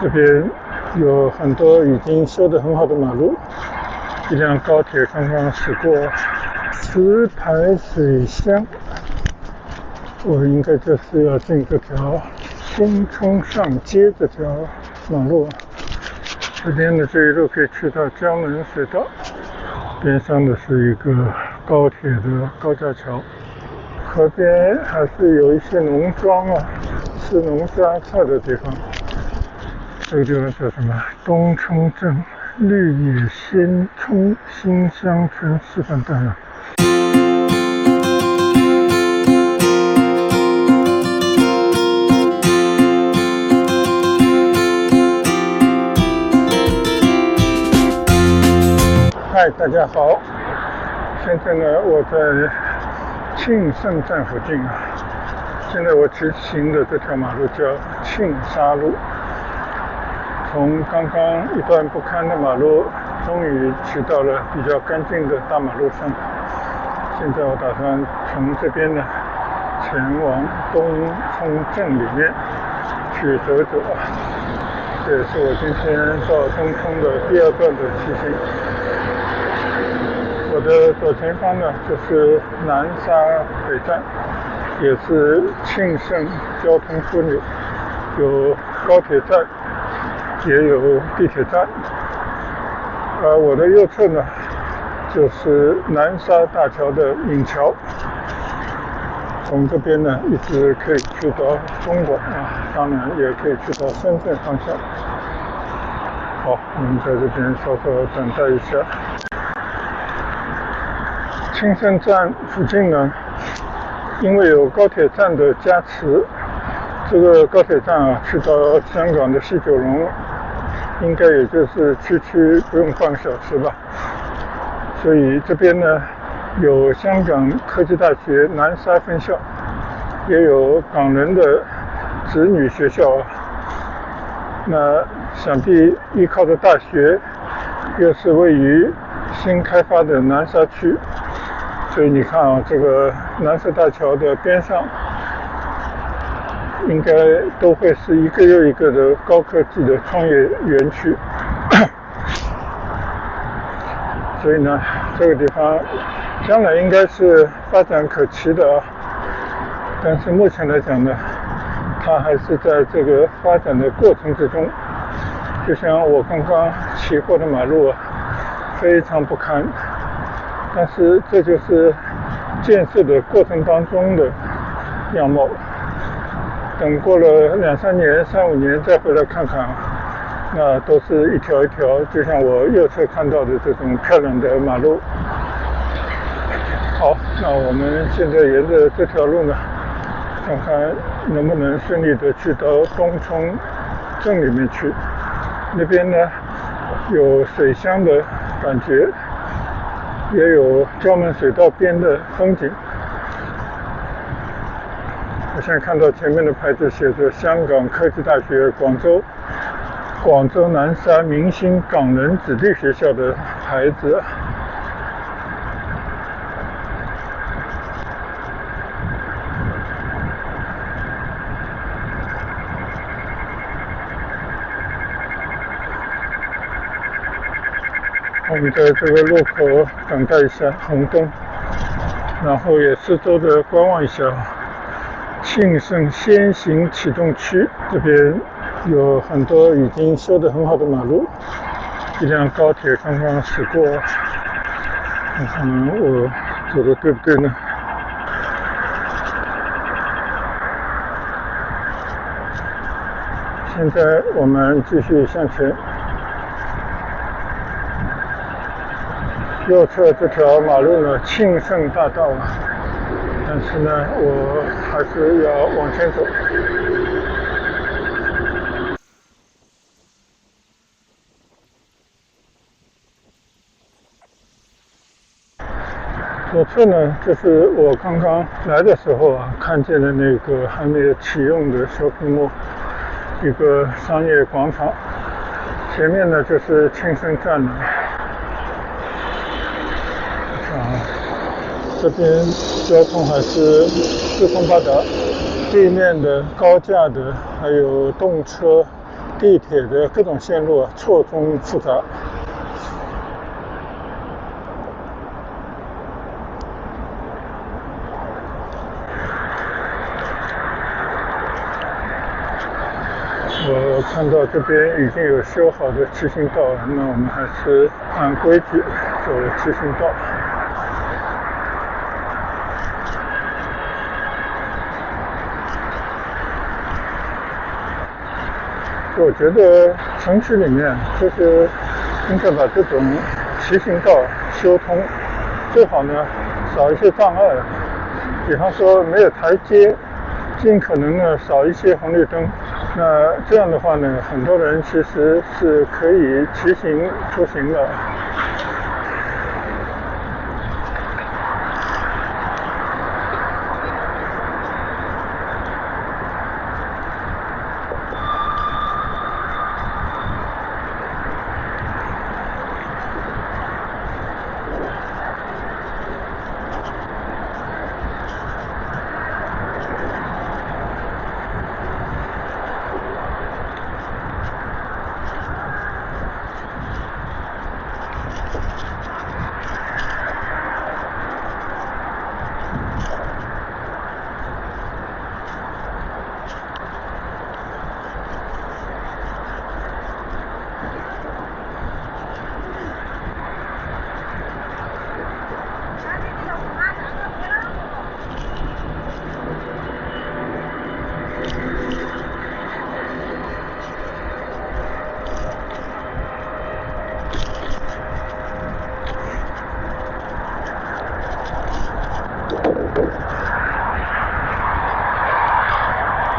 这边有很多已经修得很好的马路，一辆高铁刚刚驶过石牌水乡，我应该就是要进这条新冲上街这条马路。这边的这一路可以去到江门水道，边上的是一个高铁的高架桥，河边还是有一些农庄啊，吃农家菜的地方。这个地方叫什么？东冲镇绿野新冲新乡村示范段啊。嗨，大家好，现在呢我在庆盛站附近啊。现在我骑行的这条马路叫庆沙路，从刚刚一段不堪的马路，终于骑到了比较干净的大马路上。现在我打算从这边呢前往东冲镇里面去走走啊。这也是我今天到东冲的第二段的骑行。我的左前方呢就是南沙北站，也是庆盛交通枢纽，有高铁站也有地铁站。而我的右侧呢就是南沙大桥的引桥，从这边呢一直可以去到中国啊，当然也可以去到深圳方向。好，我们在这边稍稍等待一下。庆盛站附近呢，因为有高铁站的加持，这个高铁站啊，去到香港的西九龙，应该也就是区不用半个小时吧。所以这边呢，有香港科技大学南沙分校，也有港人的子女学校啊。那想必依靠的大学，又是位于新开发的南沙区。所以你看啊，这个南沙大桥的边上，应该都会是一个又一个的高科技的创业园区。所以呢，这个地方将来应该是发展可期的啊。但是目前来讲呢，它还是在这个发展的过程之中。就像我刚刚骑过的马路啊，非常不堪。但是这就是建设的过程当中的样貌。等过了2、3年、3、5年再回来看看，那都是一条一条，就像我右侧看到的这种漂亮的马路。好，那我们现在沿着这条路呢，看看能不能顺利的去到东冲镇里面去。那边呢有水乡的感觉，也有江门水道边的风景。我现在看到前面的牌子写着香港科技大学广州南沙明星港人子弟学校的牌子。我们在这个路口等待一下红灯，然后也四周的观望一下。庆盛先行启动区这边有很多已经修得很好的马路，一辆高铁刚刚驶过，看看我走的对不对呢？现在我们继续向前。右侧这条马路呢，庆盛大道啊，但是呢，我还是要往前走。左侧呢，就是我刚刚来的时候啊，看见的那个还没有启用的shopping mall，一个商业广场。前面呢就是庆盛站了。这边交通还是四通八达，地面的、高架的，还有动车，地铁的各种线路错综复杂。我看到这边已经有修好的骑行道了，那我们还是按规矩走骑行道。我觉得城市里面就是应该把这种骑行道修通，最好呢少一些障碍，比方说没有台阶，尽可能呢少一些红绿灯。那这样的话呢，很多人其实是可以骑行出行的。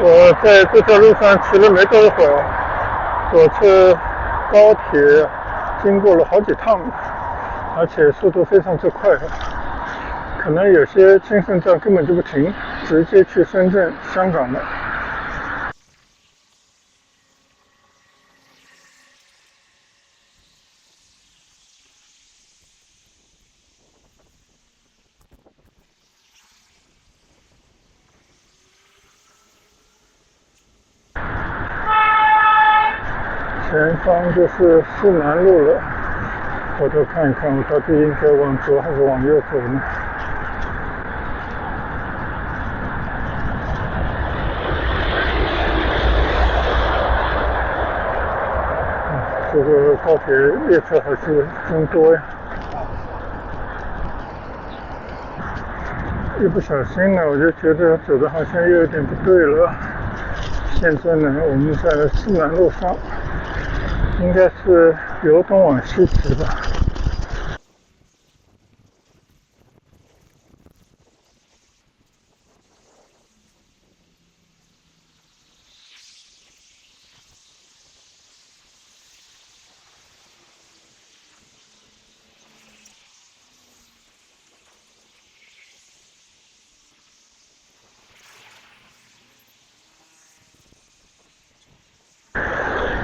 我在这条路上骑了没多一会儿，左侧高铁经过了好几趟，而且速度非常之快，可能有些轻顺站根本就不停，直接去深圳、香港了。前方就是市南路了，回头看一看我到底应该往左还是往右走呢？这个高铁列车还是真多呀！一不小心呢，我就觉得走的好像又有点不对了。现在呢，我们在市南路上，应该是由东往西骑吧。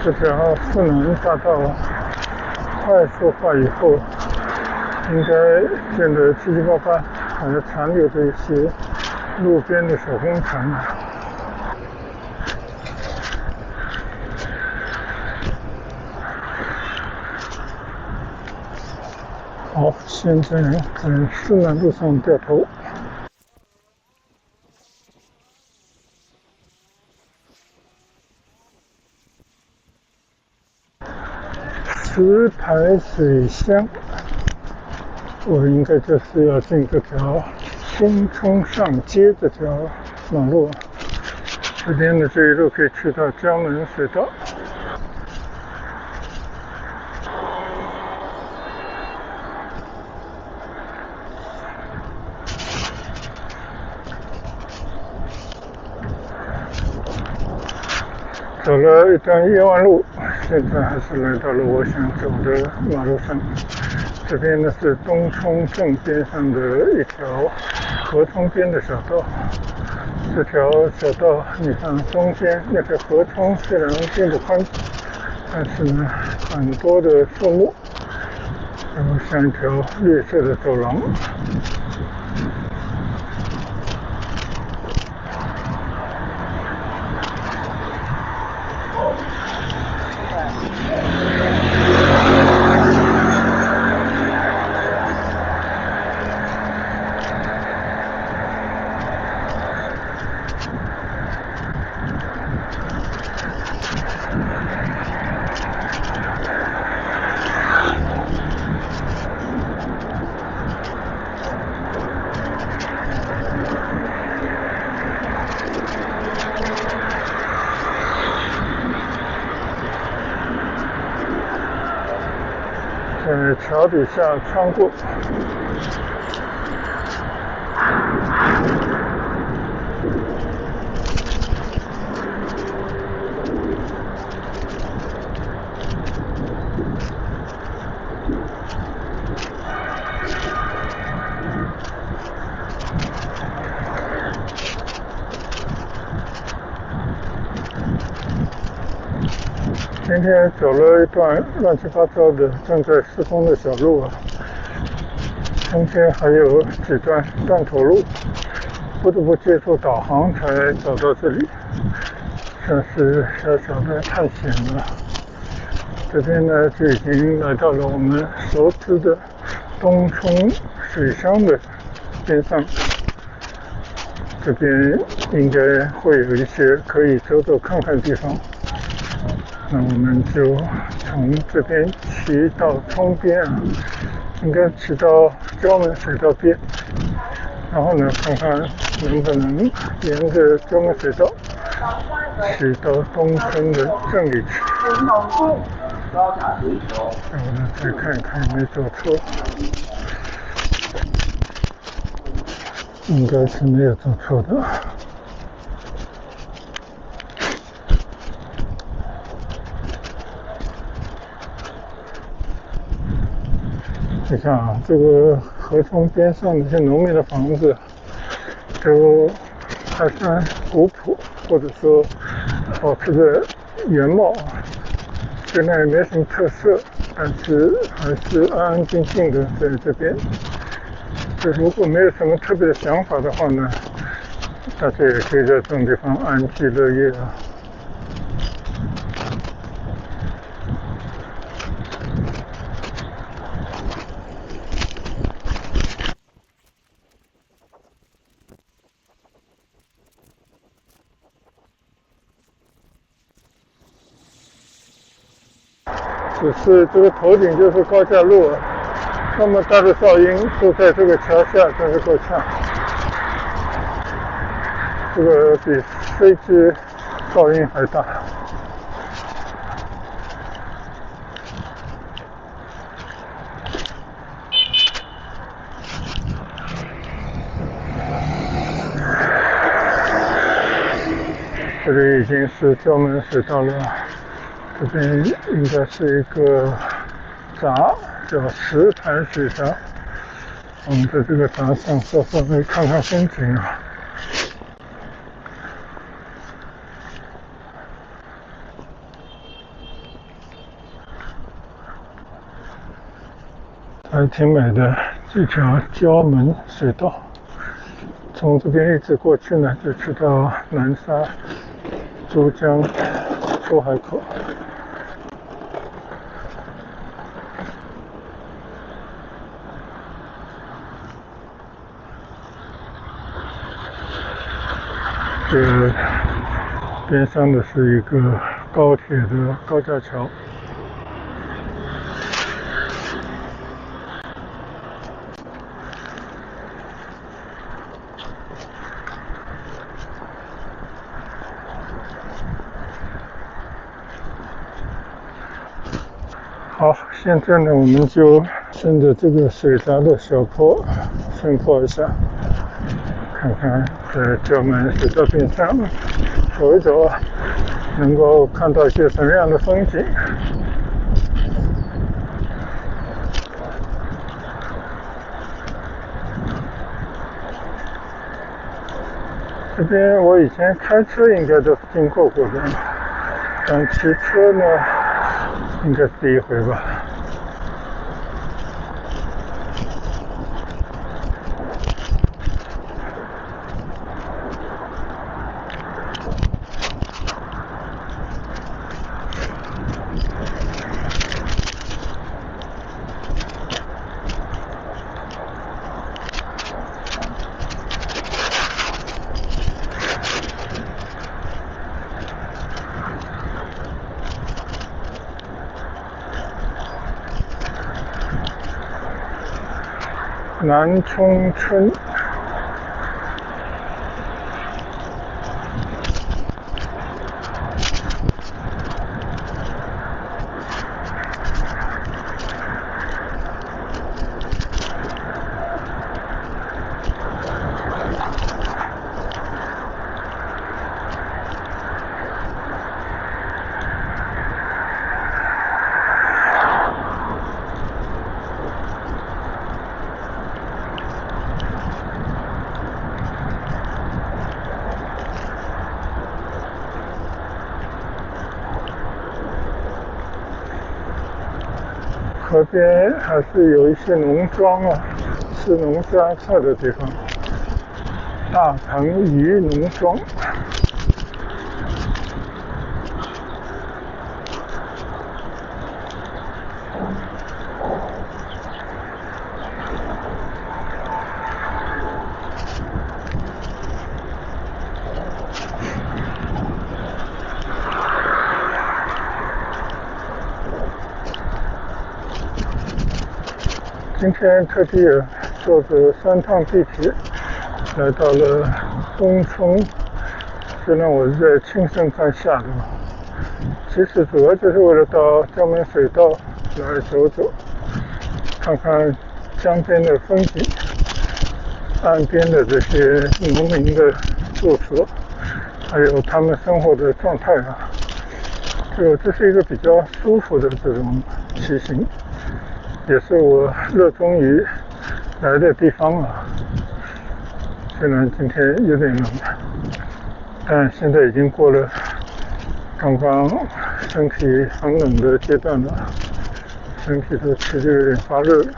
这条市南大道快速化以后，应该建得七七八八，还残留着一些路边的手工厂。好，现在在市南路上掉头。石牌水乡，我应该就是要进这条新冲上街这条马路，这边的这一路可以去到江门水道。走了一段夜弯路，现在还是来到了我想走的马路上。这边呢是东冲镇边上的一条河冲边的小道。这条小道，你看中间那个河冲虽然并不宽，但是呢很多的树木，然后像一条绿色的走廊。在桥底下穿过。今天走了一段乱七八糟的正在施工的小路啊，中间还有几段断头路，不得不借助导航才找到这里，算是小小的探险了。这边呢就已经来到了我们熟知的东冲水乡的边上，这边应该会有一些可以走走看看的地方。那我们就从这边骑到冲边啊，应该骑到胶门水道边，然后呢，看看能不能沿着胶门水道骑到东村的镇里去。然后呢，再看一看有没有走错，应该是没有走错的。你看啊，这个河川边上那些农民的房子都还算古朴，或者说保持着原貌，虽然也没什么特色，但是还是安安静静的在这边。就如果没有什么特别的想法的话呢，大家也可以在这种地方安居乐业啊。只是这个头顶就是高架路啊，那么大的噪音都在这个桥下，真是够呛。这个比飞机噪音还大。这里已经是胶门水道了，这边应该是一个闸，叫石盘水闸。我们在这个闸上稍微看看风景啊。还挺美的，这条胶门水道，从这边一直过去呢，就去到南沙珠江出海口。这边上的是一个高铁的高架桥。好，现在呢，我们就顺着这个水闸的小坡顺坡一下，看看在胶门水道边上走一走啊，能够看到一些什么样的风景。这边我以前开车应该都是经过的，但骑车呢，应该是第一回吧。南冲村，河边还是有一些农庄啊，吃农家菜的地方。大塘鱼农庄。今天特地坐着3趟地铁来到了东冲，虽然我是在青盛站下的嘛，其实主要就是为了到江门水道来走走，看看江边的风景，岸边的这些农民的住所，还有他们生活的状态啊，这是一个比较舒服的这种骑行，也是我热衷于来的地方啊。虽然今天有点冷，但现在已经过了刚刚身体很冷的阶段了，身体都其实有点发热了。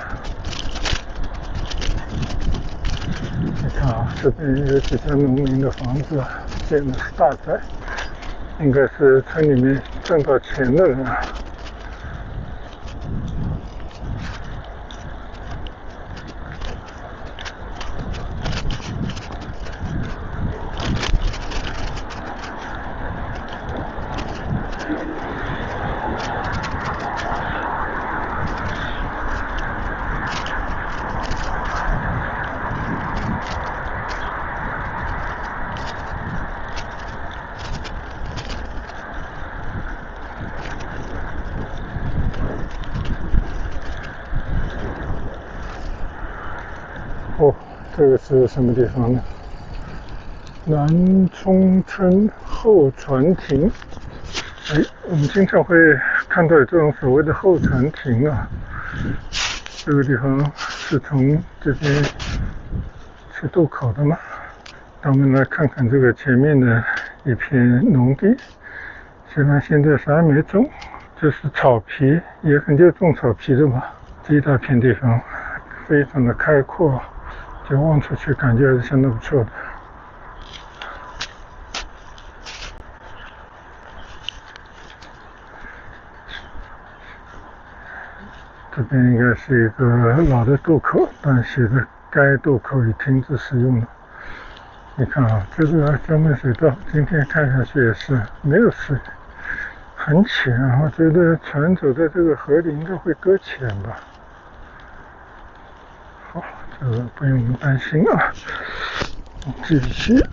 你看啊，这边有几家农民的房子，建的是大宅，应该是村里面挣到钱的人啊。哦，这个是什么地方呢？南冲村候船亭。我们经常会看到有这种所谓的候船亭啊。这个地方是从这边去渡口的吗？那我们来看看这个前面的一片农地，虽然现在啥也没种，就是草皮，也很就种草皮的嘛。这一大片地方非常的开阔，就望出去感觉还是相当不错的。这边应该是一个老的渡口，但写着该渡口已停止使用了。你看啊，这个江门水道今天看下去也是没有水，很浅啊，我觉得船走在这个河里应该会搁浅吧。好，这个不用担心啊，继续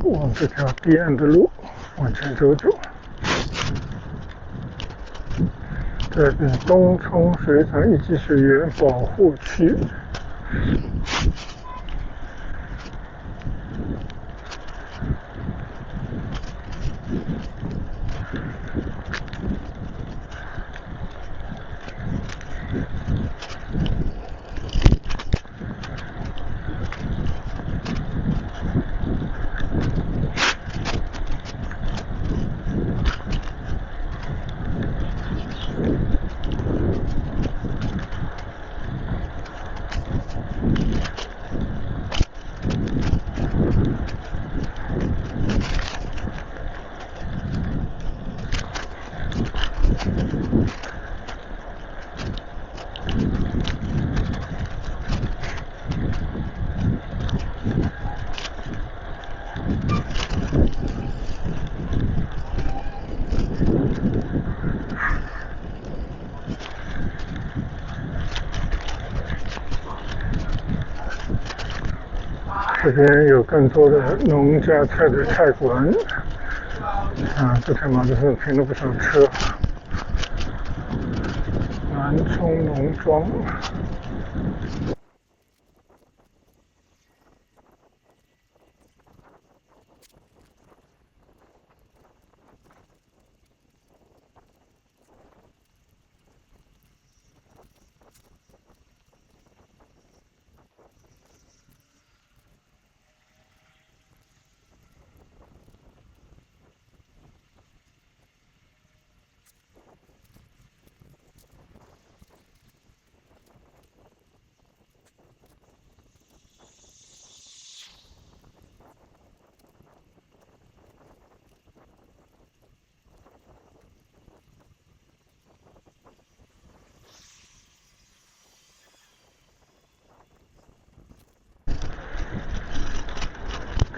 往这条堤岸的路往前走走。这是东冲水产一级水源保护区。这边有更多的农家菜的菜馆，啊，这条马路上停了不少车。南冲农庄。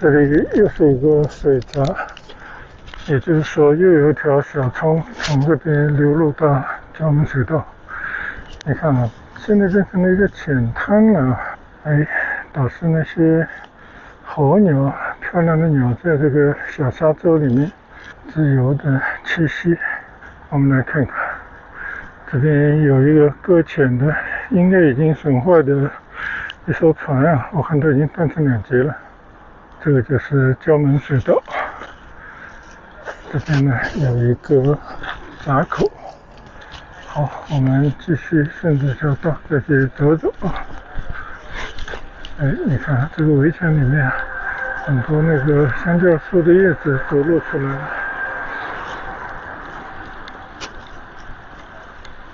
这里又是一个水闸，也就是说又有一条小冲从这边流入到礁门水道。你看啊，现在变成了一个浅滩了。哎，导致那些候鸟，漂亮的鸟在这个小沙洲里面自由的栖息。我们来看看，这边有一个搁浅的，应该已经损坏的一艘船啊，我看都已经断成2截了。这个就是礁门水道，这边呢有一个闸口。好，我们继续顺着小道再去走走。哎，你看这个围墙里面很多那个香蕉树的叶子都露出来了。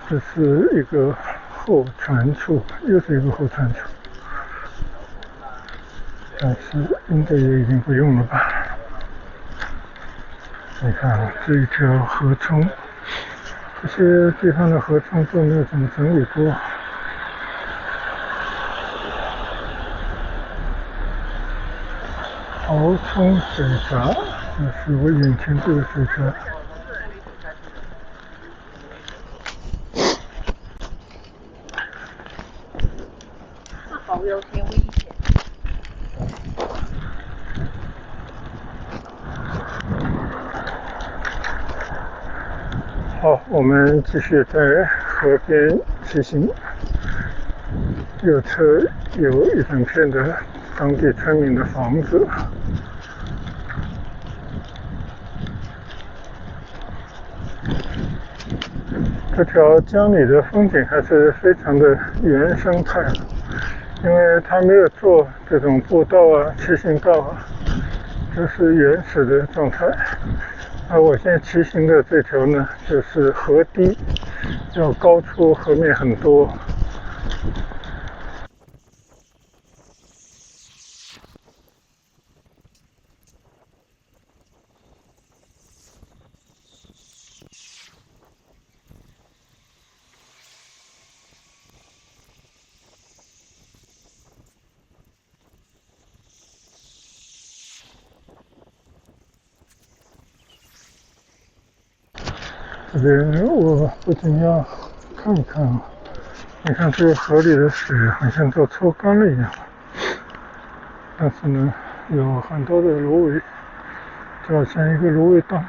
这是一个候船处，又是一个候船处，但是应该也已经不用了吧。你看这一条河冲，这些地方的河冲都没有怎么整理过。濠冲水闸，这是我眼前这个水闸。好有点危险。好，我们继续在河边骑行。右侧有一整片的当地村民的房子。这条江里的风景还是非常的原生态，因为它没有做这种步道啊、骑行道啊，就是原始的状态。而我现在骑行的这条呢，就是河堤，要高出河面很多。这边我不仅要看一看啊，你看这个河里的水好像都抽干了一样，但是呢，有很多的芦苇，就好像一个芦苇荡。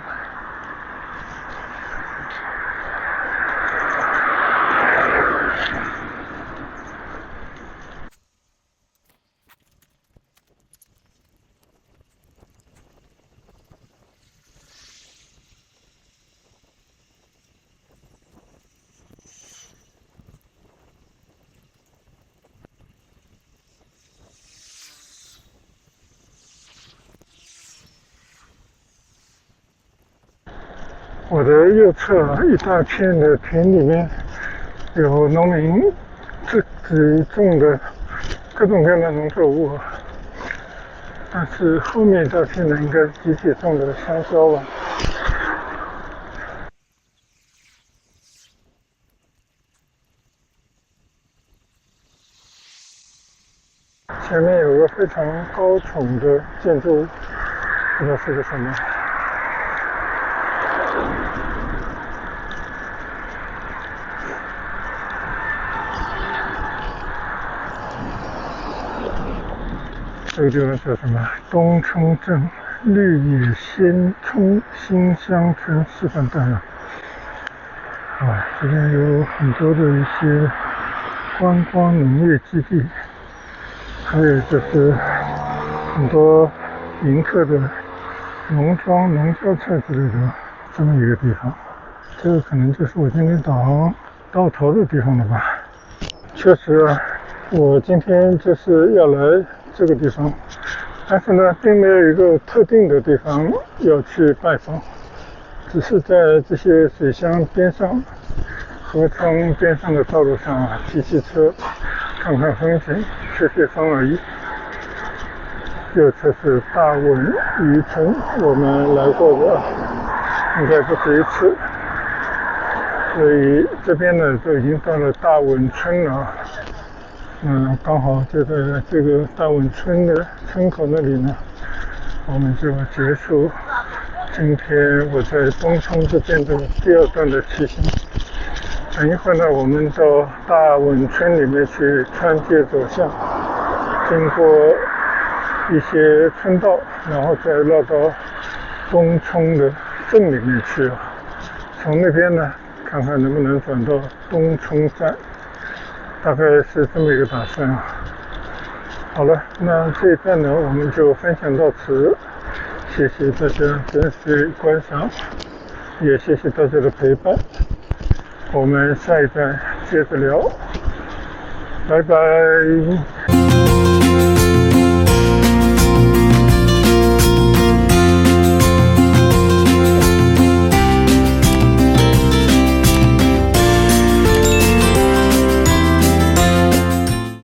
我的右侧一大片的田里面有农民自己种的各种各样的农作物，但是后面一大片呢，应该是集体种的香蕉吧。前面有个非常高耸的建筑物，不知道是个什么。这个地方叫什么？东冲镇绿野仙冲新乡村示范大学。这边有很多的一些观光农业基地，还有就是很多迎客的农庄、农交菜之类的这么一个地方。这个可能就是我今天到头的地方了吧。确实啊，我今天就是要来这个地方，但是呢，并没有一个特定的地方要去拜访，只是在这些水乡边上、河川边上的道路上骑骑车，看看风景，吹吹风而已。右侧是大文渔村，我们来过的应该不是一次，所以这边呢都已经到了大文村了。刚好就在这个大文村的村口那里呢，我们就结束今天我在东冲这边的第2段的骑行。等一会儿呢，我们到大稳村里面去穿街走巷，经过一些村道，然后再绕到东冲的镇里面去，从那边呢看看能不能转到东冲站，大概是这么一个打算。好了，那这一站呢我们就分享到此，谢谢大家跟随观赏，也谢谢大家的陪伴，我们下一站接着聊，拜拜。